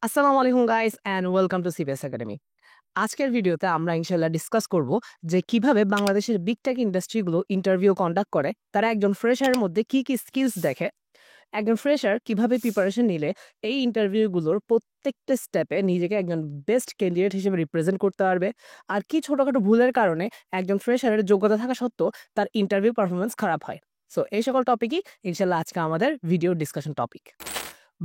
আসসালামু আলাইকুম guys and welcome to CBS academy. আজকের ভিডিওতে আমরা ইনশাল্লাহ ডিসকাস করব যে কিভাবে বাংলাদেশের বিগ টেক ইন্ডাস্ট্রিগুলো ইন্টারভিউ কন্ডাক্ট করে, তারা একজন ফ্রেশারের মধ্যে কি কি স্কিলস দেখে, একজন ফ্রেশার কিভাবে প্রিপারেশন নিলে এই ইন্টারভিউগুলোর প্রত্যেকটা স্টেপে নিজেকে একজন বেস্ট ক্যান্ডিডেট হিসেবে রিপ্রেজেন্ট করতে পারবে, আর কি ছোটখাটো ভুলের কারণে একজন ফ্রেশারের যোগ্যতা থাকা সত্ত্বেও তার ইন্টারভিউ পারফরমেন্স খারাপ হয়। সো এই সকল টপিকই ইনশাল্লাহ আজকে আমাদের ভিডিও ডিসকাশন টপিক।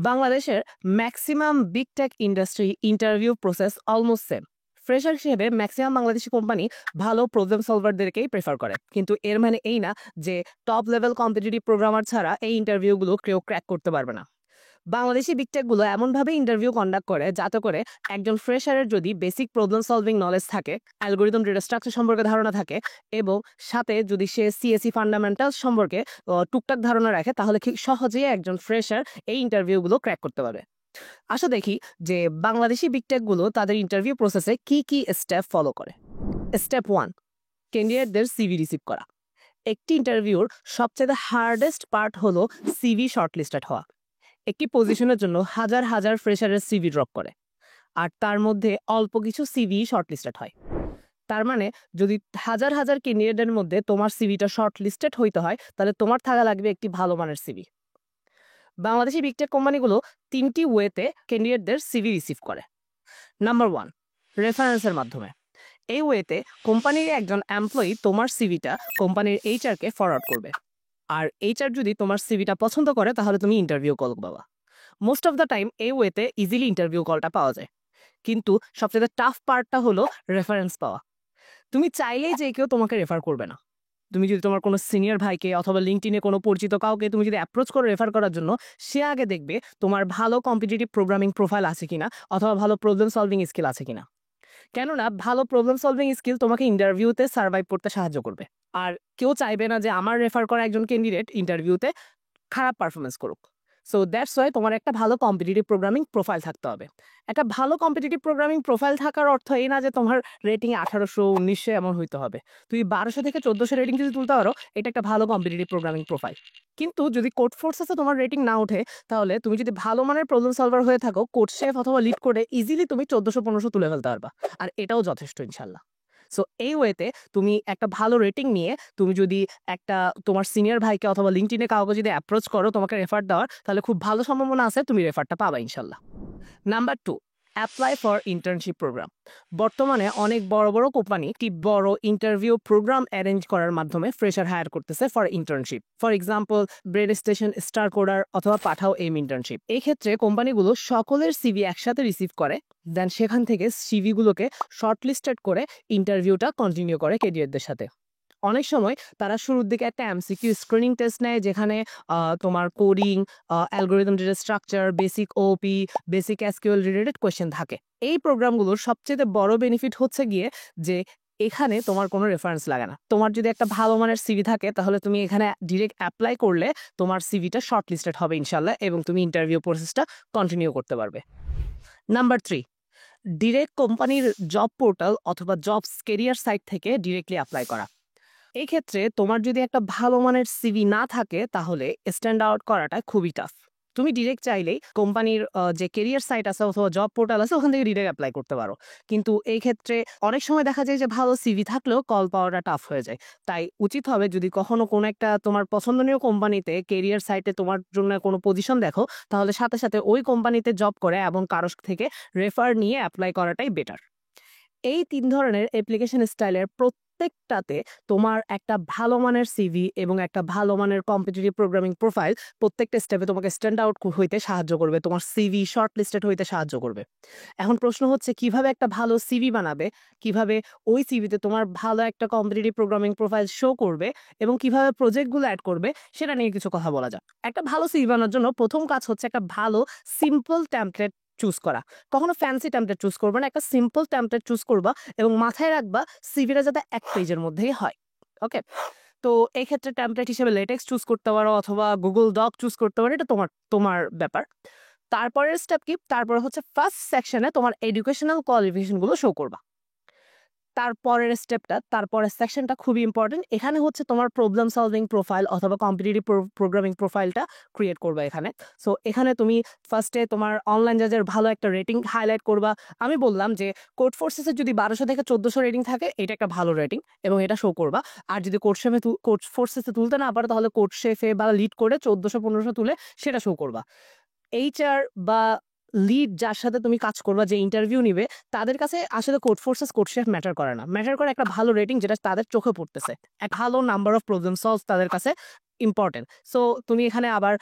বাংলাদেশের maximum big tech industry interview process almost same. Fresher হিসেবে ম্যাক্সিমাম বাংলাদেশি কোম্পানি ভালো প্রবলেম সলভারদেরকেই প্রেফার করে, কিন্তু এর মানে এই না যে টপ লেভেল কম্পিটিটিভ প্রোগ্রামার ছাড়া এই ইন্টারভিউগুলো কেউ ক্র্যাক করতে পারবে না। বাংলাদেশি বিগ টেকগুলো এমনভাবে ইন্টারভিউ কন্ডাক্ট করে যাতে করে একজন ফ্রেশারের যদি বেসিক প্রবলেম সলভিং নলেজ থাকে, অ্যালগোরিদম ডেটা স্ট্রাকচার সম্পর্কে ধারণা থাকে, এবং সাথে যদি সে সিএসসি ফান্ডামেন্টালস সম্পর্কে টুকটাক ধারণা রাখে, তাহলে খুব সহজেই একজন ফ্রেশার এই ইন্টারভিউগুলো ক্র্যাক করতে পারে। আসো দেখি যে বাংলাদেশি বিগ টেকগুলো তাদের ইন্টারভিউ প্রসেসে কি কি স্টেপ ফলো করে। স্টেপ 1, ক্যান্ডিডেটদের সিভি রিসিভ করা। একটি ইন্টারভিউর সবচেয়ে হার্ডেস্ট পার্ট হলো সিভি শর্টলিস্টেড হওয়া। একটি পজিশনের জন্য হাজার হাজার ফ্রেশারের সিভি ড্রপ করে, আর তার মধ্যে অল্প কিছু সিভি শর্টলিস্টেড হয়। তার মানে যদি হাজার হাজার ক্যান্ডিডেটের মধ্যে তোমার সিভিটা শর্টলিস্টেড হইতে হয়, তাহলে তোমার থাকা লাগবে একটি ভালো মানের সিভি। বাংলাদেশি বিগটেক কোম্পানিগুলো তিনটি ওয়েতে ক্যান্ডিডেটদের সিভি রিসিভ করে। নাম্বার 1, রেফারেন্সের মাধ্যমে। এই ওয়েতে কোম্পানির একজন এমপ্লয়ি তোমার সিভিটা কোম্পানির এইচআরকে ফরওয়ার্ড করবে, আর এইচআর যদি তোমার সিভিটা পছন্দ করে তাহলে তুমি ইন্টারভিউ কল পাবা। মোস্ট অফ দ্য টাইম এই ওয়েতে ইজিলি ইন্টারভিউ কলটা পাওয়া যায়, কিন্তু সবচেয়ে টাফ পার্টটা হলো রেফারেন্স পাওয়া। তুমি চাইলেই যে কেউ তোমাকে রেফার করবে না। তুমি যদি তোমার কোনো সিনিয়র ভাইকে অথবা লিঙ্কডইনে কোনো পরিচিত কাউকে তুমি যদি অ্যাপ্রোচ করে রেফার করার জন্য, সে আগে দেখবে তোমার ভালো কম্পিটিটিভ প্রোগ্রামিং প্রোফাইল আছে কিনা, অথবা ভালো প্রবলেম সলভিং স্কিল আছে কিনা। কেননা ভালো প্রবলেম সলভিং স্কিল তোমাকে ইন্টারভিউতে সার্ভাইভ করতে সাহায্য করবে। আর কেউ চাইবে না যে আমার রেফার করা একজন ক্যান্ডিডেট ইন্টারভিউতে খারাপ পারফরমেন্স করুক। সো দ্যাটস ওয়াই তোমার একটা ভালো কম্পিটিটিভ প্রোগ্রামিং প্রোফাইল থাকতে হবে। একটা ভালো কম্পিটিটিভ প্রোগ্রামিং প্রোফাইল থাকার অর্থ এই না যে তোমার রেটিং 1800 1900 এমন হইতে হবে। তুমি 1200 থেকে 1400 রেটিং যদি তুলতে পারো, এটা একটা ভালো কম্পিটিটিভ প্রোগ্রামিং প্রোফাইল। কিন্তু যদি কোড ফোর্সেসে তোমার রেটিং না ওঠে, তাহলে তুমি যদি ভালো মানের প্রবলেম সলভার হয়ে থাকো, কোড শেফ অথবা লিড করে ইজিলি তুমি 1400 1500 তুলে ফেলতে পারবা, আর এটাও যথেষ্ট ইনশাল্লাহ। সো এই ওয়েতে তুমি একটা ভালো রেটিং নিয়ে তুমি যদি একটা তোমার সিনিয়র ভাইকে অথবা লিঙ্কডইনে কাউকে যদি অ্যাপ্রোচ করো তোমাকে রেফার দেওয়ার, তাহলে খুব ভালো সম্ভাবনা আছে তুমি রেফারটা পাবা ইনশাল্লাহ। Number 2, apply for internship programme. বর্তমানে অনেক বড় বড় কোম্পানি একটি বড় ইন্টারভিউ প্রোগ্রাম অ্যারেঞ্জ করার মাধ্যমে ফ্রেশার হায়ার করতেছে for internship. For example, bread station, star coder অথবা পাঠাও এম ইন্টার্নশিপ। এই ক্ষেত্রে কোম্পানিগুলো সকলের সিভি একসাথে রিসিভ করে, দেন সেখান থেকে সিভিগুলোকে শর্টলিস্টেড করে ইন্টারভিউটা কন্টিনিউ করে ক্যান্ডিডেটদের সাথে। অনেক সময় তারা শুরুর দিকে একটা এমসিকিউ স্ক্রিনিং টেস্ট নেয়, যেখানে তোমার coding, algorithm data structure, basic OOP, basic SQL related question থাকে। এই প্রোগ্রামগুলোর সবচেয়ে বড় বেনিফিট হচ্ছে গিয়ে যে এখানে তোমার কোনো রেফারেন্স লাগে না। তোমার যদি একটা ভালো মানের সিভি থাকে, তাহলে তুমি এখানে ডিরেক্ট অ্যাপ্লাই করলে তোমার সিভিটা শর্টলিস্টেড হবে ইনশাল্লাহ, এবং তুমি ইন্টারভিউ প্রসেসটা কন্টিনিউ করতে পারবে। নাম্বার 3, ডিরেক্ট কোম্পানির জব পোর্টাল অথবা জবস কেরিয়ার সাইট থেকে ডিরেক্টলি অ্যাপ্লাই করা। এই ক্ষেত্রে তোমার যদি একটা ভালো মানের সিভি না থাকে, তাহলে স্ট্যান্ড আউট করাটা খুবই টাফ। তুমি ডিরেক্ট চাইলেই কোম্পানির যে কেরিয়ার সাইট আছে অথবা জব পোর্টাল আছে, ওখান থেকে ডিরেক্ট অ্যাপ্লাই করতে পারো। কিন্তু এই ক্ষেত্রে অনেক সময় দেখা যায় যে ভালো সিভি থাকলেও কল পাওয়াটা টাফ হয়ে যায়। তাই উচিত হবে যদি কখনো কোনো একটা তোমার পছন্দনীয় কোম্পানিতে কেরিয়ার সাইটে তোমার জন্য কোনো পজিশন দেখো, তাহলে সাথে সাথে ওই কোম্পানিতে জব করে এবং কারো থেকে রেফার নিয়ে অ্যাপ্লাই করাটাই বেটার। এই 3 ধরনের অ্যাপ্লিকেশন স্টাইলের প্রত্যেকটাতে তোমার একটা ভালো মানের সিভি এবং একটা ভালো মানের কম্পিটিটিভ প্রোগ্রামিং প্রোফাইল প্রত্যেকটা স্টেপে তোমাকে স্ট্যান্ড আউট হইতে সাহায্য করবে, তোমার সিভি শর্টলিস্টেড হইতে সাহায্য করবে। এখন প্রশ্ন হচ্ছে কিভাবে একটা ভালো সিভি বানাবে, কিভাবে ওই সিভিতে তোমার ভালো একটা কম্পিটিটিভ প্রোগ্রামিং প্রোফাইল শো করবে, এবং কিভাবে প্রজেক্টগুলো অ্যাড করবে, সেটা নিয়ে কিছু কথা বলা যাক। একটা ভালো সিভি বানানোর জন্য প্রথম কাজ হচ্ছে একটা ভালো সিম্পল টেমপ্লেট চুজ করা। কখনো ফ্যান্সি টেমপ্লেট চুজ করবে না, একটা সিম্পল টেমপ্লেট চুজ করবা, এবং মাথায় রাখবা সিভিটা যাতে এক পেজের মধ্যেই হয়। ওকে, তো এই ক্ষেত্রে টেমপ্লেট হিসেবে লেটেক্স চুজ করতে পারো অথবা গুগল ডক চুজ করতে পারো, এটা তোমার তোমার ব্যাপার। তারপরের স্টেপ কি, তারপর হচ্ছে ফার্স্ট সেকশনে তোমার এডুকেশনাল কোয়ালিফিকেশন গুলো শো করবা। তারপরের স্টেপটা, তারপরের সেকশনটা খুবই ইম্পর্টেন্ট। এখানে হচ্ছে তোমার প্রবলেম সলভিং প্রোফাইল অথবা কম্পিটিটিভ প্রোগ্রামিং প্রোফাইলটা ক্রিয়েট করবা এখানে। সো এখানে তুমি ফার্স্টে তোমার অনলাইন জাজের ভালো একটা রেটিং হাইলাইট করবা। আমি বললাম যে কোড ফোর্সেসের যদি 1200 থেকে 1400 রেটিং থাকে, এটা একটা ভালো রেটিং এবং এটা শো করবা। আর যদি কোড ফোর্সেসে তুলতে না পারো, তাহলে কোড শেফে বা লিড করে 1400-1500 তুলে সেটা শো করবা। এইচআর বা লিড যার সাথে তুমি কাজ করবা, যে ইন্টারভিউ নিবে, তাদের কাছে আসলে code forces code chef matter করে না। ম্যাটার করে একটা ভালো রেটিং, যেটা তাদের চোখে পড়তেছে, এক ভালো নাম্বার অফ প্রবলেম সলভ তাদের কাছে ইম্পর্টেন্ট। সো তুমি এখানে আবার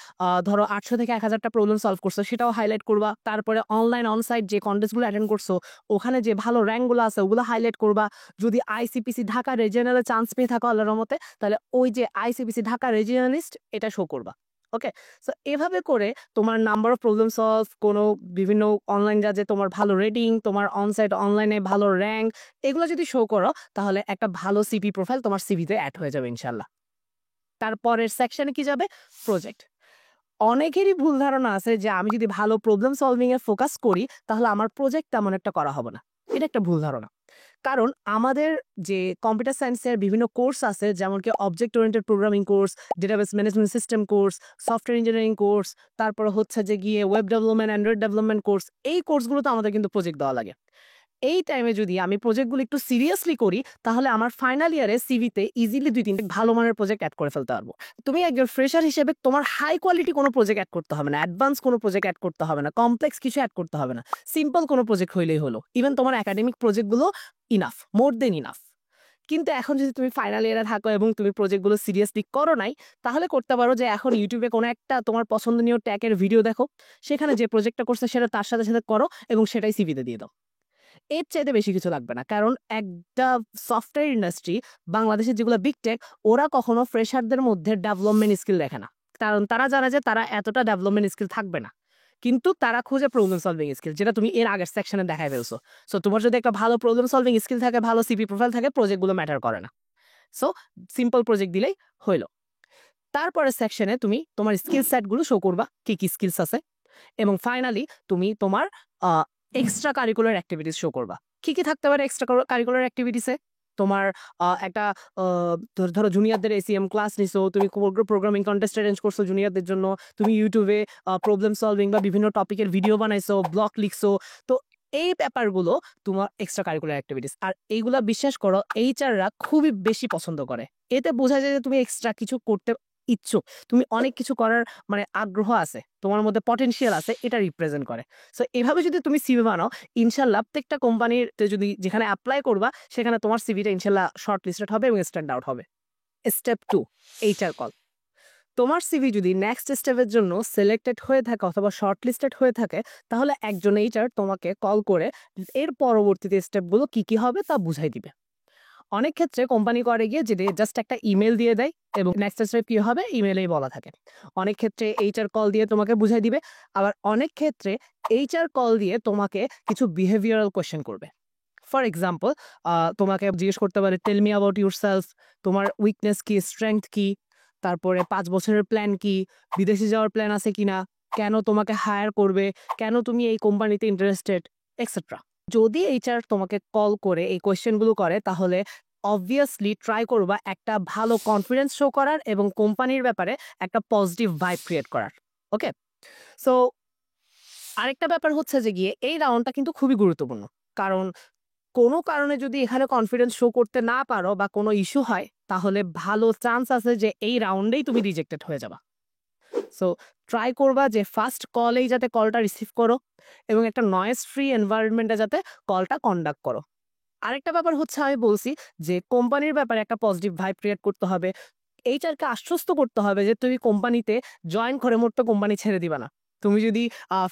ধরো 800 থেকে 1000টা প্রবলেম সলভ করছো, সেটাও হাইলাইট করবা। তারপরে অনলাইন অনসাইট যে কন্টেস্টগুলো অ্যাটেন্ড করছো, ওখানে যে ভালো র্যাঙ্কগুলো আছে ওগুলো হাইলাইট করবা। যদি আইসিপিসি ঢাকা রিজিয়নালে চান্স পেয়ে থাকো আল্লাহর রহমতে, তাহলে ওই যে আইসিপিসি ঢাকা রিজিয়নালিস্ট এটা শো করবা। ওকে, সো এভাবে করে তোমার নাম্বার অফ প্রবলেম সলভ, কোনো বিভিন্ন অনলাইন জাজে তোমার ভালো রেটিং, তোমার অনসাইট অনলাইনে ভালো র্যাঙ্ক, এগুলো যদি শো করো, তাহলে একটা ভালো সিভি প্রোফাইল তোমার সিভিতে অ্যাড হয়ে যাবে ইনশাল্লাহ। তারপরের সেকশনে কি যাবে? প্রজেক্ট। অনেকেরই ভুল ধারণা আছে যে আমি যদি ভালো প্রবলেম সলভিং এ ফোকাস করি, তাহলে আমার প্রজেক্ট তেমন একটা করা হবে না। এটা একটা ভুল ধারণা। কারণ আমাদের যে কম্পিউটার সায়েন্সের বিভিন্ন কোর্স আছে, যেমন কি object oriented programming course, database management system course, software engineering course, তারপর হচ্ছে যে গিয়ে web development, Android development course, এই কোর্সগুলোতে আমাদের কিন্তু প্রজেক্ট দেওয়া লাগে। এই টাইমে যদি আমি প্রজেক্টগুলো একটু সিরিয়াসলি করি, তাহলে আমার ফাইনাল ইয়ারে সিভিতে ইজিলি 2-3টে ভালো মানের প্রজেক্ট অ্যাড করে ফেলতে পারবো। তুমি একজন ফ্রেশার হিসেবে তোমার হাই কোয়ালিটি কোনো প্রজেক্ট অ্যাড করতে হবে না, অ্যাডভান্স কোনো প্রজেক্ট অ্যাড করতে হবে না, কমপ্লেক্স কিছু অ্যাড করতে হবে না। সিম্পল কোনো প্রজেক্ট হইলেই হলো। ইভেন তোমার একাডেমিক প্রজেক্টগুলো ইনাফ, মোর দেন ইনাফ। কিন্তু এখন যদি তুমি ফাইনাল ইয়ারে থাকো এবং তুমি প্রজেক্টগুলো সিরিয়াসলি করো নাই, তাহলে করতে পারো যে এখন ইউটিউবে কোনো একটা তোমার পছন্দনীয় ট্যাগের ভিডিও দেখো, সেখানে যে প্রজেক্টটা করছে সেটা তার সাথে সাথে করো এবং সেটাই সিভিতে দিয়ে দাও। এর চাইতে বেশি কিছু লাগবে না। কারণ একটা সফটওয়্যার ইন্ডাস্ট্রি, বাংলাদেশের যেগুলো বিগ টেক, ওরা কখনো ফ্রেশারদের মধ্যে ডেভেলপমেন্ট স্কিল দেখে না। কারণ তারা জানে যে তারা এতটা ডেভেলপমেন্ট স্কিল থাকবে না। কিন্তু তারা খুঁজে প্রবলেম সলভিং স্কিল, যেটা তুমি এর আগের সেকশনে দেখাই ফেলছো। সো তোমার যদি একটা ভালো প্রবলেম সলভিং স্কিল থাকে, ভালো সিপি প্রোফাইল থাকে, প্রজেক্টগুলো ম্যাটার করে না। সো সিম্পল প্রজেক্ট দিলেই হইলো। তারপরের সেকশনে তুমি তোমার স্কিল সেটগুলো শো করবা, কি কি স্কিলস আছে। এবং ফাইনালি তুমি তোমার এক্সট্রা কারিকুলার অ্যাক্টিভিটিস শো করবা। কি কি থাকতে পারে এক্সট্রা কারিকুলার অ্যাক্টিভিটিসে? তোমার একটা ধরো জুনিয়রদের এসিএম ক্লাস নিছো, তুমি প্রোগ্রামিং কন্টেস্ট অ্যারেঞ্জ করছো জুনিয়রদের জন্য, তুমি ইউটিউবে প্রবলেম সলভিং বা বিভিন্ন টপিকের ভিডিও বানাইছো, ব্লগ লিখছো। তো এই ব্যাপারগুলো তোমার এক্সট্রা কারিকুলার অ্যাক্টিভিটিস। আর এইগুলা বিশ্বাস করো এইচআররা খুবই বেশি পছন্দ করে। এতে বোঝা যায় যে তুমি এক্সট্রা কিছু করতে ইচ্ছুক, তুমি অনেক কিছু করার মানে আগ্রহ আছে, তোমার মধ্যে পটেনশিয়াল আছে, এটা রিপ্রেজেন্ট করে। সো এভাবে যদি তুমি সিভি বানাও, ইনশাল্লাহ প্রত্যেকটা কোম্পানির যদি যেখানে অ্যাপ্লাই করবা, সেখানে তোমার সিভিটা ইনশাল্লাহ শর্ট লিস্টেড হবে এবং স্ট্যান্ড আউট হবে। Step 2, HR call. তোমার সিভি যদি নেক্সট স্টেপের জন্য সিলেক্টেড হয়ে থাকে অথবা শর্ট লিস্টেড হয়ে থাকে, তাহলে একজন এইচআর তোমাকে কল করে এর পরবর্তীতে স্টেপগুলো কি কি হবে তা বুঝাই দিবে। অনেক ক্ষেত্রে কোম্পানি করে গিয়ে যে জাস্ট একটা ইমেল দিয়ে দেয় এবং নেক্সট স্টেপ কি হবে ইমেলেই বলা থাকে। অনেক ক্ষেত্রে এইচআর কল দিয়ে তোমাকে বুঝাই দিবে, আবার অনেক ক্ষেত্রে এইচআর কল দিয়ে তোমাকে কিছু বিহেভিয়ারাল কোয়েশ্চেন করবে। ফর এক্সাম্পল, তোমাকে জিজ্ঞেস করতে পারে tell me about yourself, তোমার উইকনেস কি, স্ট্রেংথ কি, তারপরে 5 বছরের প্ল্যান কি, বিদেশে যাওয়ার প্ল্যান আছে কিনা, কেন তোমাকে হায়ার করবে, কেন তুমি এই কোম্পানিতে ইন্টারেস্টেড, এক্সেট্রা। যদি এইচআর তোমাকে কল করে এই কোয়েশ্চেনগুলো করে, তাহলে অবভিয়াসলি ট্রাই করবা একটা ভালো কনফিডেন্স শো করার এবং কোম্পানির ব্যাপারে একটা পজিটিভ ভাইব ক্রিয়েট করার। ওকে, সো আরেকটা ব্যাপার হচ্ছে যে গিয়ে এই রাউন্ডটা কিন্তু খুবই গুরুত্বপূর্ণ। কারণ কোনো কারণে যদি এখানে কনফিডেন্স শো করতে না পারো বা কোনো ইস্যু হয়, তাহলে ভালো চান্স আছে যে এই রাউন্ডেই তুমি রিজেক্টেড হয়ে যাবা। সো ট্রাই করবা যে ফার্স্ট কলেই যাতে কলটা রিসিভ করো এবং একটা নয়েজ ফ্রি এনভায়রনমেন্টে যাতে কলটা কন্ডাক্ট করো। আরেকটা ব্যাপার হচ্ছে, আমি বলছি যে কোম্পানির ব্যাপারে একটা পজিটিভ ভাইব ক্রিয়েট করতে হবে। এইচআরকে আশ্বস্ত করতে হবে যে তুমি কোম্পানিতে জয়েন করে মোট কোম্পানি ছেড়ে দিবা না। তুমি যদি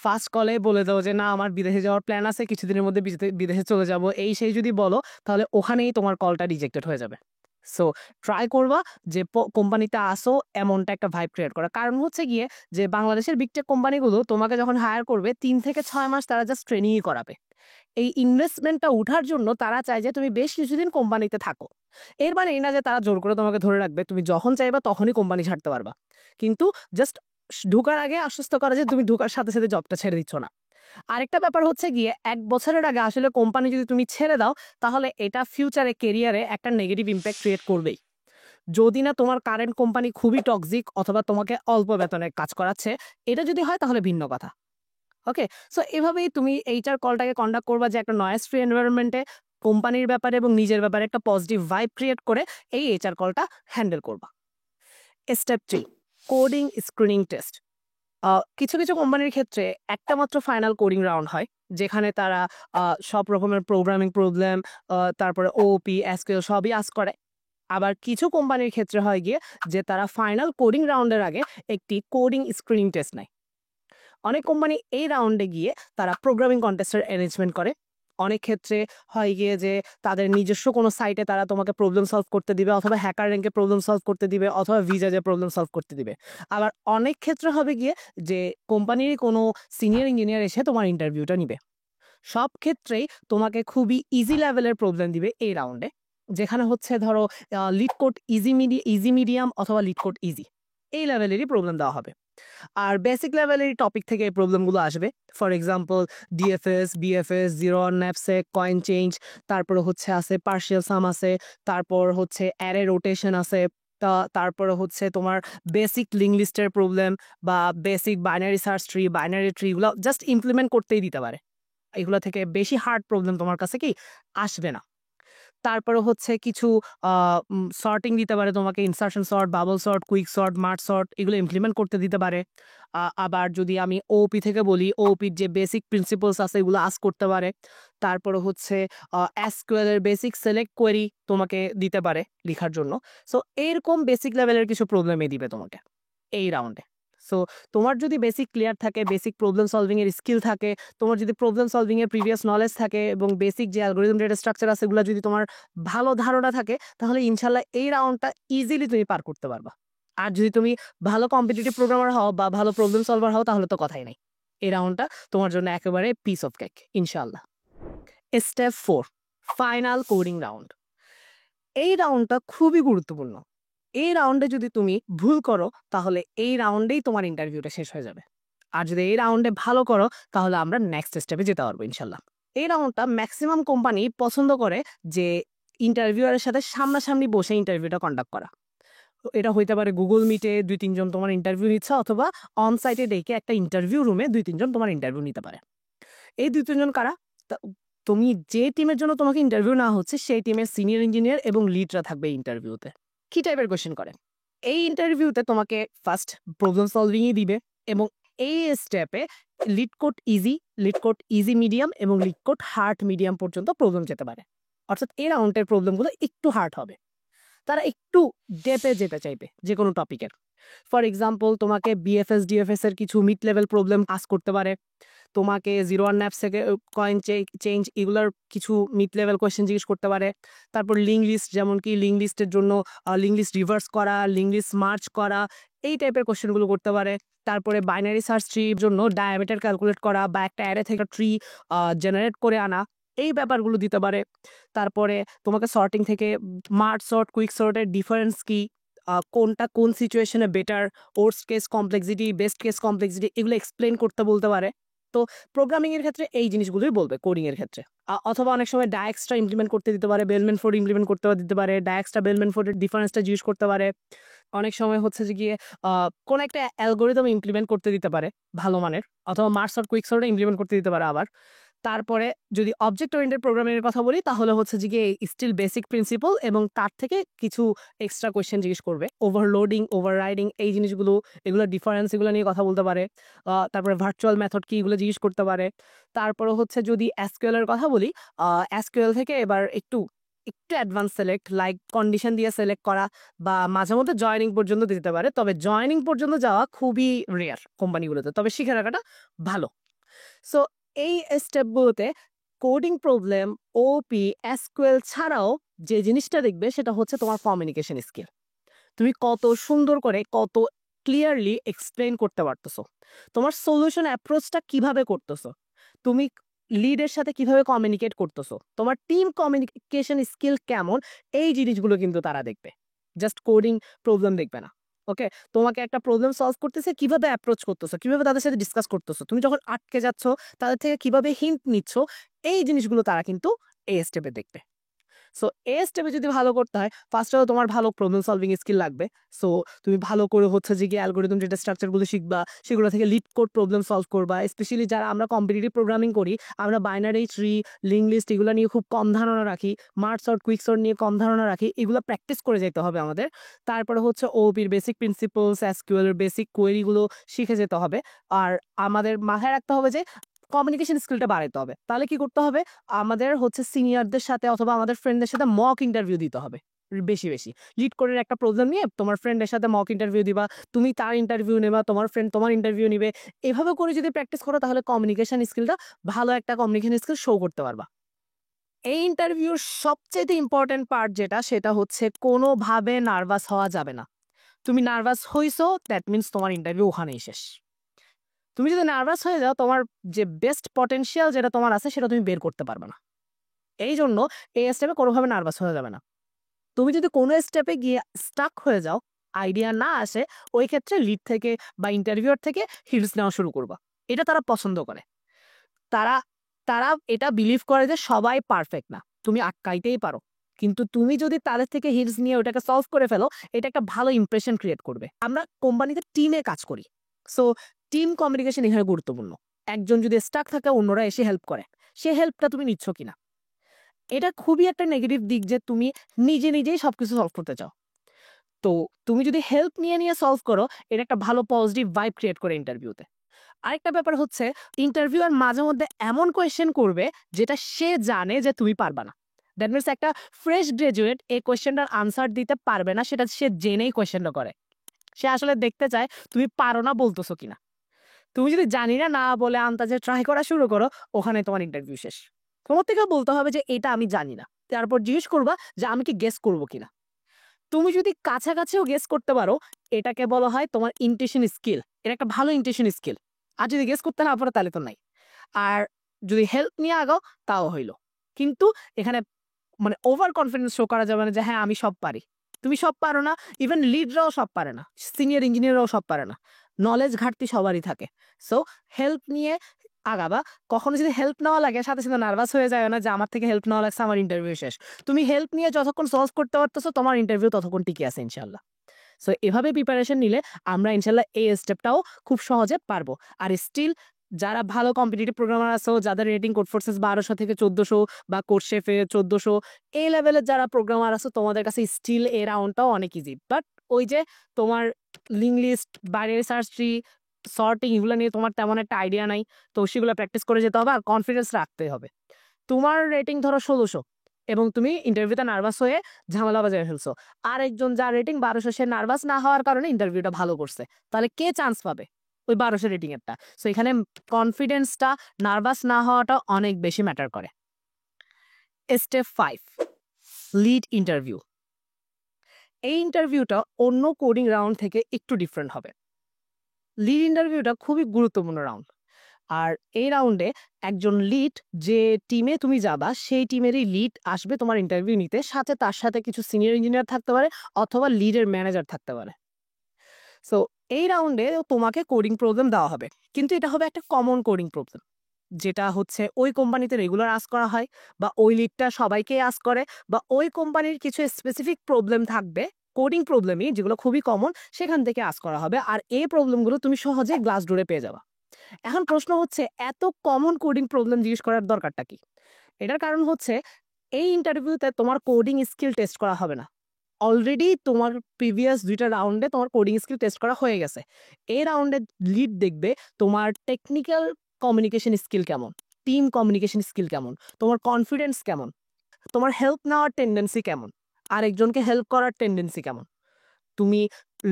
ফার্স্ট কলে বলে দাও যে না আমার বিদেশে যাওয়ার প্ল্যান আছে, কিছুদিনের মধ্যে বিদেশে চলে যাব, এই সেই যদি বলো, তাহলে ওখানেই তোমার কলটা রিজেক্টেড হয়ে যাবে। সো ট্রাই করবা যে কোম্পানিতে আসো এমনটা একটা ভাইব ক্রিয়েট করা। কারণ হচ্ছে গিয়ে যে বাংলাদেশের বিগটেক কোম্পানিগুলো তোমাকে যখন হায়ার করবে 3 থেকে 6 মাস তারা জাস্ট ট্রেনিংই করাবে। এই ইনভেস্টমেন্টটা উঠার জন্য তারা চায় যে তুমি বেশ কিছুদিন কোম্পানিতে থাকো। এর মানে এই না যে তারা জোর করে তোমাকে ধরে রাখবে, তুমি যখন চাইবা তখনই কোম্পানি ছাড়তে পারবা। কিন্তু জাস্ট ঢোকার আগে আশ্বস্ত করা যে তুমি ঢোকার সাথে সাথে জবটা ছেড়ে দিচ্ছ না। আরেকটা ব্যাপার হচ্ছে গিয়ে ১ বছরের আগে আসলে কোম্পানি যদি তুমি ছেড়ে দাও, তাহলে এটা ফিউচারে কেরিয়ারে একটা নেগেটিভ ইমপ্যাক্ট ক্রিয়েট করবেই। যদি না তোমার কারেন্ট কোম্পানি খুবই টক্সিক অথবা তোমাকে অল্প বেতনে কাজ করাচ্ছে, এটা যদি হয় তাহলে ভিন্ন কথা। ওকে? সো এভাবেই তুমি এইচআর কলটাকে কন্ডাক্ট করবা যে একটা নয়েজ ফ্রি এনভায়রনমেন্ট এ কোম্পানির ব্যাপারে এবং নিজের ব্যাপারে একটা পজিটিভ ভাইব ক্রিয়েট করে এই এইচআর কলটা হ্যান্ডেল করবা। Step 3, coding screening test. কিছু, কিছু কোম্পানির ক্ষেত্রে একটা মাত্র ফাইনাল কোডিং রাউন্ড হয়। যেখানে তারা সব রকমের প্রোগ্রামিং প্রবলেম, তারপরে ওওপি, এসকিউএল সবই আস্ক করে। আবার কিছু কোম্পানির ক্ষেত্রে হয় গিয়ে যে তারা ফাইনাল কোডিং রাউন্ডের আগে একটি কোডিং স্ক্রিনিং টেস্ট নেয়। অনেক কোম্পানি এই রাউন্ডে গিয়ে তারা প্রোগ্রামিং কন্টেস্টের অ্যারেঞ্জমেন্ট করে। অনেক ক্ষেত্রে হয় গিয়ে যে তাদের নিজস্ব কোনো সাইটে তারা তোমাকে প্রবলেম সলভ করতে দিবে অথবা হ্যাকার র্যাঙ্কে প্রবলেম সলভ করতে দিবে অথবা ভিজাজে প্রবলেম সলভ করতে দিবে। আবার অনেক ক্ষেত্রে হবে গিয়ে যে কোম্পানির কোনো সিনিয়র ইঞ্জিনিয়ার এসে তোমার ইন্টারভিউটা নিবে। সব ক্ষেত্রেই তোমাকে খুবই ইজি লেভেলের প্রবলেম দিবে এই রাউন্ডে। যেখানে হচ্ছে ধরো লিড কোড ইজি মিডিয়াম অথবা লিড কোড ইজি এই লেভেলেরই প্রবলেম দেওয়া হবে। আর বেসিক লেভেলের টপিক থেকে এই প্রবলেমগুলো আসবে। For example DFS, BFS, zero one knapsack, coin change, তারপরে হচ্ছে আছে পার্শিয়াল সাম আছে, তারপর হচ্ছে অ্যারে রোটেশন আছে, তারপরে হচ্ছে তোমার বেসিক লিঙ্ক লিস্টের প্রবলেম বা basic binary search tree, binary ট্রিগুলো জাস্ট ইমপ্লিমেন্ট করতেই দিতে পারে। এগুলো থেকে বেশি হার্ড প্রবলেম তোমার কাছে কি আসবে না। তারপরে হচ্ছে কিছু সর্টিং দিতে পারে তোমাকে, insertion sort, bubble sort, quick sort, merge sort এগুলো ইমপ্লিমেন্ট করতে দিতে পারে। আবার যদি আমি ওওপি থেকে বলি, ওওপির যে বেসিক প্রিন্সিপালস আছে এগুলো আস্ক করতে পারে। তারপরে হচ্ছে এসকিউএল এর বেসিক সিলেক্ট কোয়েরি তোমাকে দিতে পারে লিখার জন্য। সো এরকম বেসিক লেভেলের কিছু প্রবলেমই দিবে তোমাকে এই রাউন্ডে। সো তোমার যদি বেসিক ক্লিয়ার থাকে, বেসিক প্রবলেম সলভিং এর স্কিল থাকে, তোমার যদি প্রবলেম সলভিং এর প্রিভিয়াস নলেজ থাকে এবং বেসিক যে অ্যালগরিদম ডেটা স্ট্রাকচার আছে এগুলো যদি তোমার ভালো ধারণা থাকে, তাহলে ইনশাল্লাহ এই রাউন্ডটা ইজিলি তুমি পার করতে পারবা। আর যদি তুমি ভালো কম্পিটিটিভ প্রোগ্রামার হও বা ভালো প্রবলেম সলভার হও তাহলে তো কথাই নাই। এই রাউন্ডটা তোমার জন্য একেবারে পিস অফ কেক ইনশাল্লাহ। Step 4, final coding round. এই রাউন্ডটা খুবই গুরুত্বপূর্ণ। এই রাউন্ডে যদি তুমি ভুল করো তাহলে এই রাউন্ডেই তোমার ইন্টারভিউটা শেষ হয়ে যাবে। আর যদি এই রাউন্ডে ভালো করো তাহলে আমরা নেক্সট স্টেপে যেতে পারবো ইনশাল্লাহ। এই রাউন্ডটা ম্যাক্সিমাম কোম্পানি পছন্দ করে যে ইন্টারভিউয়ারের সাথে সামনাসামনি বসে ইন্টারভিউটা কন্ডাক্ট করা। তো এটা হইতে পারে গুগল মিটে ২-৩ জন তোমার ইন্টারভিউ নিচ্ছে অথবা অন সাইটে ডেকে একটা ইন্টারভিউ রুমে ২-৩ জন তোমার ইন্টারভিউ নিতে পারে। এই ২-৩ জন কারা? তা- তুমি যে টিমের জন্য তোমাকে ইন্টারভিউ নেওয়া হচ্ছে সেই টিমের সিনিয়র ইঞ্জিনিয়ার এবং লিডরা থাকবে ইন্টারভিউতে। কি টাইপের কোয়েশ্চেন করে? এই ইন্টারভিউতে তোমাকে ফার্স্ট প্রবলেম সলভিংই দিবে এবং এই স্টেপে লিড কোড ইজি মিডিয়াম এবং লিড কোড হার্ড মিডিয়াম পর্যন্ত প্রবলেম যেতে পারে। অর্থাৎ এই রাউন্ডের প্রবলেমগুলো একটু হার্ড হবে। তারা একটু ডেপে যেতে চাইবে যে কোনো টপিকের। ফর এক্সাম্পল তোমাকে বিএফএস, ডিএফএস এর কিছু মিড লেভেল প্রবলেম আস করতে পারে। তোমাকে জিরো ওয়ান ন্যাপস থেকে কয়েন চেঞ্জ এগুলোর কিছু মিড লেভেল কোয়েশ্চেন জিজ্ঞেস করতে পারে। তারপর লিঙ্ক লিস্ট, যেমন কি লিঙ্ক লিস্টের জন্য লিঙ্ক লিস্ট রিভার্স করা, লিঙ্ক লিস্ট মার্চ করা, এই টাইপের কোয়েশ্চেনগুলো করতে পারে। তারপরে বাইনারি সার্চ ট্রির জন্য ডায়ামিটার ক্যালকুলেট করা বা একটা অ্যারে থেকে ট্রি জেনারেট করে আনা, এই ব্যাপারগুলো দিতে পারে। তারপরে তোমাকে সর্টিং থেকে মার্চ সর্ট, কুইক সর্টের ডিফারেন্স কি, কোনটা কোন সিচুয়েশনে better, worst case complexity, best case complexity এগুলো এক্সপ্লেন করতে বলতে পারে। তো প্রোগ্রামিং এর ক্ষেত্রে এই জিনিসগুলোই বলবে কোডিং এর ক্ষেত্রে। অথবা অনেক সময় ডায়াক্সটা ইমপ্লিমেন্ট করতে দিতে পারে, বেলম্যান ফোর্ড ইমপ্লিমেন্ট করতে দিতে পারে, ডায়াক্সটা বেলম্যান ফোর্ডের ডিফারেন্সটা জিজ্ঞেস করতে পারে। অনেক সময় হচ্ছে যে গিয়ে কোন একটা অ্যালগোরিদম ইমপ্লিমেন্ট করতে দিতে পারে ভালো মানের, অথবা March sort, quick saute implement করতে দিতে পারে আবার। তারপরে যদি অবজেক্ট ওরিয়েন্টেড প্রোগ্রামিং এর কথা বলি তাহলে হচ্ছে যে গিয়ে স্টিল বেসিক প্রিন্সিপাল এবং তার থেকে কিছু এক্সট্রা কোয়েশ্চেন জিজ্ঞেস করবে। ওভারলোডিং, ওভাররাইডিং এই জিনিসগুলো, এগুলো ডিফারেন্স এগুলো নিয়ে কথা বলতে পারে। তারপরে ভার্চুয়াল মেথড কি এগুলো জিজ্ঞেস করতে পারে। তারপরে হচ্ছে যদি এসকিউএল এর কথা বলি, এসকিউএল থেকে এবার একটু একটু অ্যাডভান্স সিলেক্ট লাইক কন্ডিশন দিয়ে সিলেক্ট করা বা মাঝে মধ্যে জয়েনিং পর্যন্ত দিতে পারে। তবে জয়েনিং পর্যন্ত যাওয়া খুবই রেয়ার কোম্পানিগুলোতে, তবে শিখে রাখাটা ভালো। সো এই স্টেপগুলোতে কোডিং প্রবলেম, ওপি, এসকিউএল ছাড়াও যে জিনিসটা দেখবে সেটা হচ্ছে তোমার কমিউনিকেশন স্কিল। তুমি কত সুন্দর করে, কত ক্লিয়ারলি এক্সপ্লেন করতে পারতেছো, তোমার সলিউশন অ্যাপ্রোচটা কিভাবে করতেছো, তুমি লিডের সাথে কিভাবে কমিউনিকেট করতেছো, তোমার টিম কমিউনিকেশন স্কিল কেমন, এই জিনিসগুলো কিন্তু তারা দেখবে। জাস্ট কোডিং প্রবলেম দেখবে না। ওকে, তোমাকে একটা প্রবলেম সলভ করতেছে, কিভাবে অ্যাপ্রোচ করতেছো, কিভাবে তাদের সাথে ডিসকাস করতেছো, তুমি যখন আটকে যাচ্ছ তাদের থেকে কিভাবে হিন্ট নিচ্ছ, এই জিনিসগুলো তারা কিন্তু এই স্টেপে দেখবে। সো এ স্টেপে যদি ভালো করতে হয়, ফার্স্ট অফ তোমার ভালো প্রবলেম সলভিং স্কিল লাগবে। সো তুমি ভালো করে হচ্ছে যে গিয়ে অ্যালগোরিদম যেটা স্ট্রাকচারগুলো শিখবা, সেগুলো থেকে লিড কোড প্রবলেম সলভ করবা। স্পেশালি যারা আমরা কম্পিটিটিভ প্রোগ্রামিং করি, আমরা বাইনারি ট্রি, লিঙ্ক লিস্ট এগুলো নিয়ে খুব কম ধারণা রাখি, মার্চ সর্ট, কুইক সর্ট নিয়ে কম ধারণা রাখি, এগুলো প্র্যাকটিস করে যেতে হবে আমাদের। তারপরে হচ্ছে ওপির বেসিক প্রিন্সিপলস, এসকিউএল এর বেসিক কোয়েরিগুলো শিখে যেতে হবে। আর আমাদের মাথায় রাখতে হবে যে কমিউনিকেশন স্কিলটা বাড়াতে হবে। তাহলে কি করতে হবে, আমাদের হচ্ছে সিনিয়রদের সাথে অথবা আমাদের ফ্রেন্ডদের সাথে মক ইন্টারভিউ দিতে হবে বেশি বেশি। লিড করে একটা প্রবলেম নিয়ে তোমার ফ্রেন্ডের সাথে মক ইন্টারভিউ দিবা, তুমি তার ইন্টারভিউ নেবা, তোমার ফ্রেন্ড তোমার ইন্টারভিউ নিবে। এভাবে করে যদি প্র্যাকটিস করো তাহলে কমিউনিকেশন স্কিলটা, ভালো একটা কমিউনিকেশন স্কিল শো করতে পারবা। এই ইন্টারভিউর সবচেয়ে ইম্পর্টেন্ট পার্ট যেটা, সেটা হচ্ছে কোনোভাবে নার্ভাস হওয়া যাবে না। তুমি নার্ভাস হইছো, দ্যাট মিনস তোমার ইন্টারভিউ ওখানেই শেষ। তুমি যদি নার্ভাস হয়ে যাও, তোমার যে বেস্ট পটেনশিয়াল যেটা তোমার আছে সেটা তুমি বের করতে পারবে না। এই জন্য এই স্টেপে কোনোভাবে নার্ভাস হয়ে যাবে না। তুমি যদি কোনো স্টেপে গিয়ে স্টাক হয়ে যাও, আইডিয়া না আসে, ওই ক্ষেত্রে লিড থেকে বা ইন্টারভিউয়ার থেকে হিলস নেওয়া শুরু করবা। এটা তারা পছন্দ করে। তারা তারা এটা বিলিভ করে যে সবাই পারফেক্ট না, তুমি আটকাইতেই পারো। কিন্তু তুমি যদি তাদের থেকে হিলস নিয়ে ওটাকে সলভ করে ফেলো, এটা একটা ভালো ইমপ্রেশন ক্রিয়েট করবে। আমরা কোম্পানিতে টিমে কাজ করি, সো টিম কমিউনিকেশন এখানে গুরুত্বপূর্ণ। একজন যদি স্টাক থাকে, অন্যরা এসে হেল্প করে, সে হেল্পটা তুমি নিচ্ছ কিনা। এটা খুবই একটা নেগেটিভ দিক যে তুমি নিজে নিজেই সবকিছু সলভ করতে চাও। তো তুমি যদি হেল্প নিয়ে নিয়ে সলভ করো, এটা একটা ভালো পজিটিভ ভাইব ক্রিয়েট করে ইন্টারভিউতে। আরেকটা ব্যাপার হচ্ছে, ইন্টারভিউয়ার মাঝে মধ্যে এমন কোয়েশ্চেন করবে যেটা সে জানে যে তুমি পারবা না। দ্যাট মিনস একটা ফ্রেশ গ্রাজুয়েট এই কোয়েশ্চেনটার আনসার দিতে পারবে না, সেটা সে জেনেই কোয়েশ্চেনটা করে। সে আসলে দেখতে চায় তুমি পারো না বলতেছো কিনা। তুমি যদি জানি না না বলে আন্দাজে ট্রাই করা শুরু করো, ওখানে তোমার ইন্টারভিউ শেষ। তোমার থেকে বলতে হবে যে এটা আমি জানি না, তারপর জিজ্ঞেস করবা যে আমি কি গেস করবো কিনা। তুমি যদি কাছাকাছিও গেস করতে পারো, এটাকে বলা হয় তোমার ইনটিউশন স্কিল। এটা একটা ভালো ইনটিউশন স্কিল। আর যদি গেস করতে না পারো তাহলে তো নাই। আর যদি হেল্প নিয়ে আগাও, তাও হইলো। কিন্তু এখানে মানে ওভার কনফিডেন্স শো করা যাবে না যে হ্যাঁ আমি সব পারি। তুমি সব পারো না, ইভেন লিডরাও সব পারে না, সিনিয়র ইঞ্জিনিয়াররাও সব পারে না। নলেজ ঘাটতি সবারই থাকে। সো হেল্প নিয়ে আগাবা। কখনো যদি হেল্প নেওয়া লাগে, সাথে সাথে নার্ভাস হয়ে যায় না যে আমার থেকে হেল্প নেওয়া লাগছে, আমার ইন্টারভিউ শেষ। তুমি হেল্প নিয়ে যতক্ষণ সলভ করতে পারতেছো, তোমার ইন্টারভিউ ততক্ষণ টিকে আছে ইনশাল্লাহ। সো এভাবে প্রিপারেশন নিলে আমরা ইনশাল্লাহ এই স্টেপটাও খুব সহজে পারবো। আর স্টিল যারা ভালো কম্পিটিটিভ প্রোগ্রামার আছো, যাদের রেটিং কোডফোর্সেস 1200 থেকে 1400 বা কোডশেফে 1400, এই লেভেলের যারা প্রোগ্রামার আছো, তোমাদের কাছে স্টিল এই রাউন্ডটাও অনেক ইজি। বাট ওই যে তোমার link list, binary search tree, sorting, এগুলো নিয়ে তোমার তেমন একটা আইডিয়া নাই। তো সেগুলো প্র্যাকটিস করে যেতে হবে আর কনফিডেন্স রাখতে হবে। তোমার রেটিং ধরো 1600 এবং তুমি ইন্টারভিউতে নার্ভাস হয়ে ঝামেলা বাজায় ফেলছো। আর একজন যার রেটিং 1200, সে নার্ভাস না হওয়ার কারণে ইন্টারভিউটা ভালো করছে, তাহলে কে চান্স পাবে? ওই 1200 রেটিং এরটা। সো এখানে কনফিডেন্সটা, নার্ভাস না হওয়াটা অনেক বেশি ম্যাটার করে। Step 5, lead interview. এই ইন্টারভিউটা অন্য কোডিং রাউন্ড থেকে একটু ডিফারেন্ট হবে। লিড ইন্টারভিউটা খুবই গুরুত্বপূর্ণ রাউন্ড। আর এই রাউন্ডে একজন লিড, যে টিমে তুমি যাবা সেই টিমেরই লিড আসবে তোমার ইন্টারভিউ নিতে, সাথে তার সাথে কিছু সিনিয়র ইঞ্জিনিয়ার থাকতে পারে অথবা লিডের ম্যানেজার থাকতে পারে। সো এই রাউন্ডে তোমাকে কোডিং প্রবলেম দেওয়া হবে, কিন্তু এটা হবে একটা কমন কোডিং প্রবলেম, যেটা হচ্ছে ওই কোম্পানিতে রেগুলার আস্ক করা হয়, বা ওই লিডটা সবাইকে আস্ক করে, বা ওই কোম্পানির কিছু স্পেসিফিক প্রবলেম থাকবে, কোডিং প্রবলেমই, যেগুলো খুবই কমন, সেখান থেকে আস্ক করা হবে। আর এই প্রবলেমগুলো তুমি সহজে গ্লাসডোরে পেয়ে যাবা। এখন প্রশ্ন হচ্ছে, এত কমন কোডিং প্রবলেম জিজ্ঞেস করার দরকারটা কি? এটার কারণ হচ্ছে, এই ইন্টারভিউতে তোমার কোডিং স্কিল টেস্ট করা হবে না। অলরেডি তোমার প্রিভিয়াস 2টা রাউন্ডে তোমার কোডিং স্কিল টেস্ট করা হয়ে গেছে। এই রাউন্ডে লিড দেখবে তোমার টেকনিক্যাল কমিউনিকেশন স্কিল কেমন, টিম কমিউনিকেশন স্কিল কেমন, তোমার কনফিডেন্স কেমন, তোমার হেল্প নেওয়ার টেন্ডেন্সি কেমন, আরেকজনকে হেল্প করার টেন্ডেন্সি কেমন, তুমি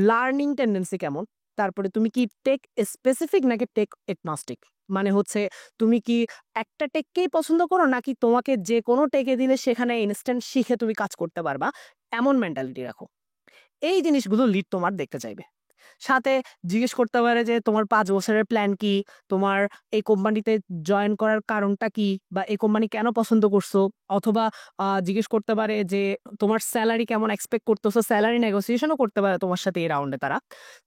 লার্নিং টেন্ডেন্সি কেমন, তারপরে তুমি কি টেক স্পেসিফিক নাকি টেক এগনস্টিক, মানে হচ্ছে তুমি কি একটা টেককেই পছন্দ করো নাকি তোমাকে যে কোনো টেকে দিলে সেখানে ইনস্ট্যান্ট শিখে তুমি কাজ করতে পারবা, এমন মেন্টালিটি রাখো। এই জিনিসগুলো লিড তোমার দেখতে চাইবে। সাথে জিজ্ঞেস করতে পারে যে তোমার ৫ বছরের প্ল্যান কি? তোমার এই কোম্পানিতে জয়েন করার কারণটা কি? বা এই কোম্পানি কেন পছন্দ করছো? অথবা জিজ্ঞেস করতে পারে যে তোমার সেলারি কেমন এক্সপেক্ট করতেছো? সেলারি নেগোসিয়েশনও করতে পারে তোমার সাথে এই রাউন্ডে তারা।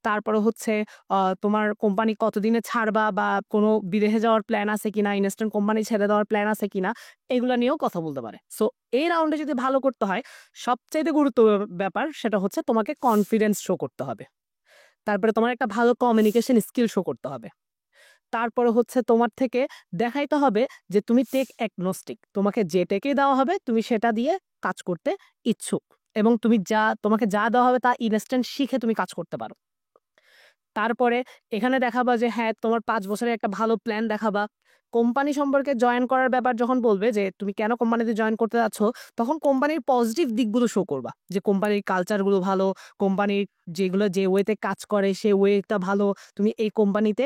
তারপরে হচ্ছে তোমার কোম্পানি কতদিনে ছাড়বা বা কোনো বিদেশে যাওয়ার প্ল্যান আছে কিনা? ইনস্ট্যান্ট কোম্পানি ছেড়ে দেওয়ার প্ল্যান আছে কিনা? এগুলা নিয়েও কথা বলতে পারে। সো এই রাউন্ডে যদি ভালো করতে হয়, সবচাইতে গুরুত্ব ব্যাপার সেটা হচ্ছে তোমাকে কনফিডেন্স শো করতে হবে। তারপরে তোমার একটা ভালো কমিউনিকেশন স্কিল শো করতে হবে। তারপরে হচ্ছে তোমার থেকে দেখাইতে হবে যে তুমি টেক অ্যাগনস্টিক। তোমাকে যে টেকই দেওয়া হবে তুমি সেটা দিয়ে কাজ করতে ইচ্ছুক এবং তোমাকে যা দেওয়া হবে তা ইনস্ট্যান্ট শিখে তুমি কাজ করতে পারো। তারপরে এখানে দেখাবা যে হ্যাঁ, তোমার ৫ বছরের একটা ভালো প্ল্যান দেখাবা। কোম্পানি সম্পর্কে জয়েন করার ব্যাপার যখন বলবে যে তুমি কেন কোম্পানিতে জয়েন করতে যাচ্ছ, তখন কোম্পানির পজিটিভ দিকগুলো শো করবা। যে কোম্পানির কালচারগুলো ভালো, কোম্পানির যে ওয়েতে কাজ করে সে ওয়েটা ভালো। তুমি এই কোম্পানিতে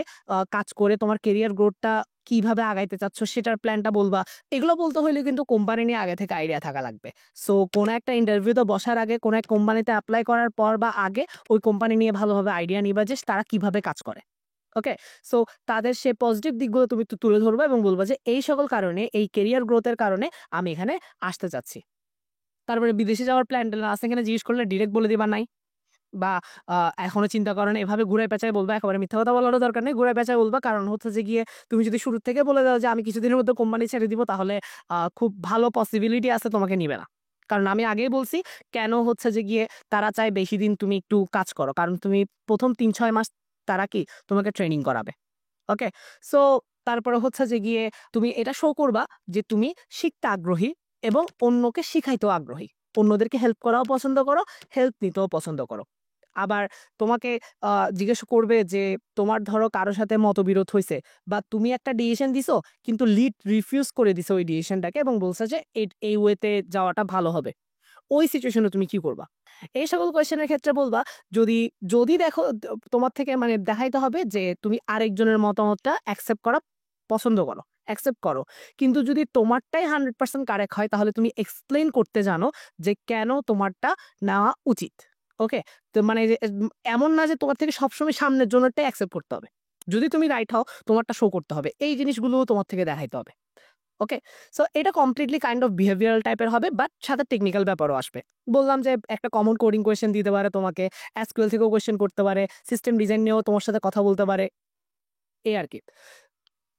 কাজ করে তোমার কেরিয়ার গ্রোথটা কিভাবে আগাইতে চাচ্ছ সেটার প্ল্যানটা বলবা। এগুলো বলতে হইলে কিন্তু কোম্পানি নিয়ে আগে থেকে আইডিয়া থাকা লাগবে। সো কোনো একটা ইন্টারভিউতে বসার আগে, কোনো এক কোম্পানিতে এপ্লাই করার পর বা আগে ওই কোম্পানি নিয়ে ভালোভাবে আইডিয়া নিবা যে তারা কিভাবে কাজ করে। ওকে? সো তাদের সেই পজিটিভ দিকগুলো তুমি তুলে ধরবা এবং বলবা যে এই সকল কারণে, এই কেরিয়ার গ্রোথ এর কারণে আমি এখানে আসতে চাচ্ছি। তারপরে বিদেশে যাওয়ার প্ল্যান-ট্যান আছে কিনা জিজ্ঞেস করলে ডিরেক্ট বলে দিবা নাই। বা আ এখনো চিন্তা করো না, এভাবে ঘুরায় পেঁচায় বলবা। একেবারে মিথ্যা কথা বলারও দরকার নেই। ঘুরায় পেঁচায় বলবা। কারণ হচ্ছে যে গিয়ে তুমি যদি শুরু থেকে বলে দাও যে আমি কিছুদিনের মধ্যে কোম্পানি ছেড়ে দিব, তাহলে খুব ভালো পসিবিলিটি আছে তোমাকে নিবে না। কারণ আমি আগেই বলছি কেন হচ্ছে যে গিয়ে তারা চায় বেশি দিন তুমি একটু কাজ করো। কারণ তুমি ১ম ৩-৬ মাস তারা কি তোমাকে ট্রেনিং করাবে। ওকে? সো তারপরে হচ্ছে যে গিয়ে তুমি এটা শো করবা যে তুমি শিখতে আগ্রহী এবং অন্যকে শিখাইতেও আগ্রহী। অন্যদেরকে হেল্প করাও পছন্দ করো, হেল্প নিতেও পছন্দ করো। আবার তোমাকে আ জিজ্ঞেস করবে যে তোমার ধরো কারো সাথে মতবিরোধ হইছে বা তুমি একটা ডিসিশন দিছো কিন্তু লিড রিফিউজ করে দিছে ওই ডিসিশনটাকে এবং বলছে যে এই ওয়েতে যাওয়াটা ভালো হবে। ওই সিচুয়েশনে তুমি কি করবা? এই সকল কোয়েশ্চেনের ক্ষেত্রে বলবা যদি, যদি দেখো তোমার থেকে মানে দেখাইতে হবে যে তুমি আরেকজনের মতামতটা অ্যাকসেপ্ট করা পছন্দ করো, অ্যাকসেপ্ট করো। কিন্তু যদি তোমারটাই 100% কারেক্ট হয় তাহলে তুমি এক্সপ্লেইন করতে জানো যে কেন তোমারটা নেওয়া উচিত। ওকে? তো মানে যে এমন না যে তোমার থেকে সবসময় সামনের জনেরটাই অ্যাকসেপ্ট করতে হবে। যদি তুমি রাইট হও তোমারটা শো করতে হবে। এই জিনিসগুলোও তোমার থেকে দেখাইতে হবে। ওকে? সো এটা কমপ্লিটলি কাইন্ড অফ বিহেভিয়ারাল টাইপের হবে বাট সাথে টেকনিক্যাল ব্যাপারও আসবে। বললাম যে একটা কমন কোডিং কোয়েশ্চেন দিতে পারে তোমাকে, এসকিউএল থেকেও কোয়েশ্চেন করতে পারে, সিস্টেম ডিজাইন নিয়েও তোমার সাথে কথা বলতে পারে। এই আরকি।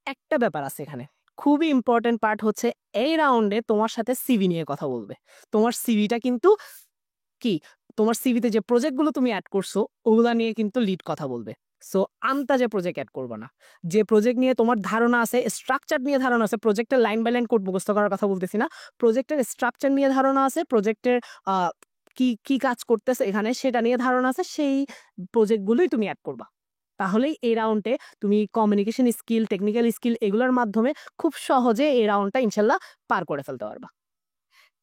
একটা ব্যাপার আছে এখানে। খুবই ইম্পোর্টেন্ট পার্ট হচ্ছে এই রাউন্ডে তোমার সাথে সিভি নিয়ে কথা বলবে। তোমার সিভিটা কিন্তু কি, তোমার সিভিতে যে প্রজেক্ট গুলো তুমি এড করছো, ওগুলা নিয়ে কিন্তু লিড কথা বলবে। সো আন্তাজে প্রজেক্ট এড করবা না। যে প্রজেক্ট নিয়ে তোমার ধারণা আছে, স্ট্রাকচার নিয়ে ধারণা আছে, প্রজেক্টের লাইন বাই লাইন কোড মুখস্থ করার কথা বলতেছি না। প্রজেক্টের স্ট্রাকচার নিয়ে ধারণা আছে, প্রজেক্টের আ কি কাজ করতেছে এখানে সেটা নিয়ে ধারণা আছে, সেই প্রজেক্ট গুলোই তুমি এড করবা। তাহলেই এই রাউন্ডে তুমি কমিউনিকেশন স্কিল, টেকনিক্যাল স্কিল এগুলোর মাধ্যমে খুব সহজে এই রাউন্ডটা ইনশাআল্লাহ পার করে ফেলতে পারবা।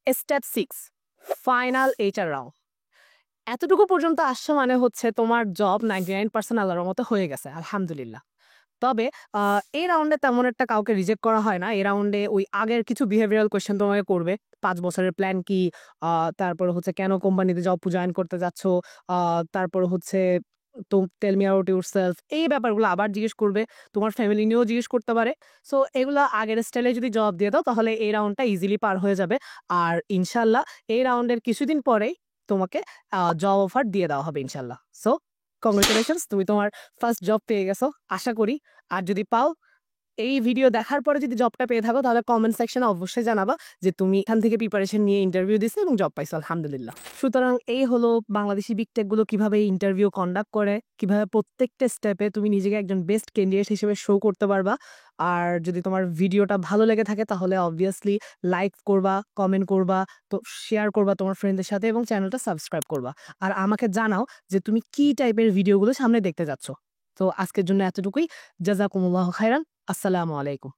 Step ৬ final HR round. এতটুকু পর্যন্ত আসছো মানে হচ্ছে তোমার জব 99% আল্লাহর রহমতে হয়ে গেছে। আলহামদুলিল্লাহ। তবে আ এই রাউন্ডে তেমন একটা কাউকে রিজেক্ট করা হয় না। এই রাউন্ডে ওই আগের কিছু বিহেভিয়ারাল কোয়েশ্চেন তোমাকে করবে। ৫ বছরের প্ল্যান কি? তারপরে হচ্ছে কেন কোম্পানিতে জয়েন করতে যাচ্ছ? আ তারপরে হচ্ছে টেল মি অ্যাবাউট ইউরসেলফ এই ব্যাপারগুলো আবার জিজ্ঞেস করবে। তোমার ফ্যামিলি নিয়েও জিজ্ঞেস করতে পারে। সো এগুলা আগের স্টাইলে যদি জবাব দিয়ে দাও তাহলে এই রাউন্ডটা ইজিলি পার হয়ে যাবে। আর ইনশাআল্লাহ এই রাউন্ডের কিছুদিন পরেই তোমাকে জব অফার দিয়ে দেওয়া হবে ইনশাআল্লাহ। সো কংগ্রাচুলেশনস, তুমি তোমার ফার্স্ট জব পেয়ে গেছো আশা করি। আর যদি পাও, এই ভিডিও দেখার পরে যদি জবটা পেয়ে থাকো তাহলে কমেন্ট সেকশনে অবশ্যই জানাবা যে তুমি এখান থেকে প্রিপারেশন নিয়ে ইন্টারভিউ দিছো এবং জব পাইছো আলহামদুলিল্লাহ। সুতরাং এই হলো বাংলাদেশি বিগ টেক গুলো কিভাবে ইন্টারভিউ কন্ডাক্ট করে, কিভাবে প্রত্যেকটা স্টেপে তুমি নিজেকে একজন বেস্ট ক্যান্ডিডেট হিসেবে শো করতে পারবা। আর যদি তোমার ভিডিওটা ভালো লেগে থাকে তাহলে অবভিয়াসলি লাইক করবা, কমেন্ট করবা, তো শেয়ার করবা তোমার ফ্রেন্ডদের সাথে এবং চ্যানেলটা সাবস্ক্রাইব করবা। আর আমাকে জানাও যে তুমি কি টাইপের ভিডিওগুলো সামনে দেখতে যাচ্ছ। তো আজকের জন্য এতটুকুই। জাযাকুমুল্লাহু খাইরান। আসসালামু আলাইকুম।